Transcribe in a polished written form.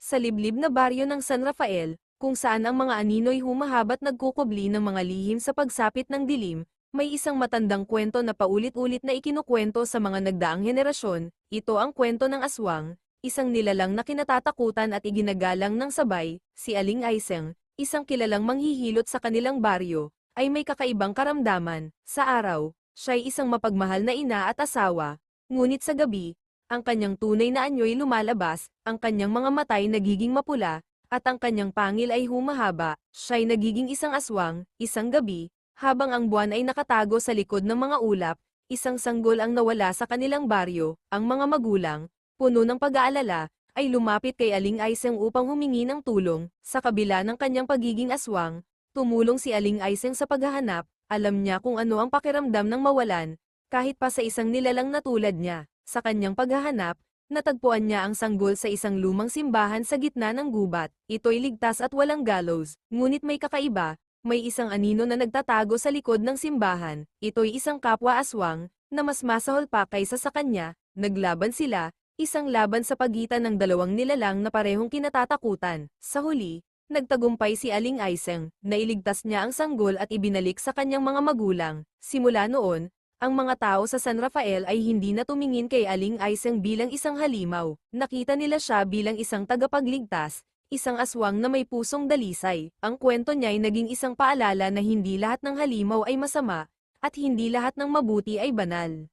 Sa liblib na baryo ng San Rafael, kung saan ang mga anino'y humahaba't nagkukubli ng mga lihim sa pagsapit ng dilim, may isang matandang kwento na paulit-ulit na ikinukwento sa mga nagdaang henerasyon. Ito ang kwento ng aswang, isang nilalang na kinatatakutan at iginagalang ng sabay. Si Aling Aiseng, isang kilalang manghihilot sa kanilang baryo, ay may kakaibang karamdaman. Sa araw, siya'y isang mapagmahal na ina at asawa, ngunit sa gabi, ang kanyang tunay na anyo'y lumalabas, ang kanyang mga matay nagiging mapula, at ang kanyang pangil ay humahaba. Siya'y nagiging isang aswang. Isang gabi, habang ang buwan ay nakatago sa likod ng mga ulap, isang sanggol ang nawala sa kanilang baryo. Ang mga magulang, puno ng pag-aalala, ay lumapit kay Aling Aiseng upang humingi ng tulong. Sa kabila ng kanyang pagiging aswang, tumulong si Aling Aiseng sa paghahanap. Alam niya kung ano ang pakiramdam ng mawalan, kahit pa sa isang nilalang na tulad niya. Sa kanyang paghahanap, natagpuan niya ang sanggol sa isang lumang simbahan sa gitna ng gubat. Ito'y ligtas at walang gallows, ngunit may kakaiba. May isang anino na nagtatago sa likod ng simbahan. Ito'y isang kapwa aswang, na mas masahol pa kaysa sa kanya. Naglaban sila, isang laban sa pagitan ng dalawang nilalang na parehong kinatatakutan. Sa huli, nagtagumpay si Aling Aiseng, nailigtas niya ang sanggol at ibinalik sa kanyang mga magulang. Simula noon, ang mga tao sa San Rafael ay hindi na tumingin kay Aling Aiseng bilang isang halimaw. Nakita nila siya bilang isang tagapagligtas, isang aswang na may pusong dalisay. Ang kwento niya ay naging isang paalala na hindi lahat ng halimaw ay masama, at hindi lahat ng mabuti ay banal.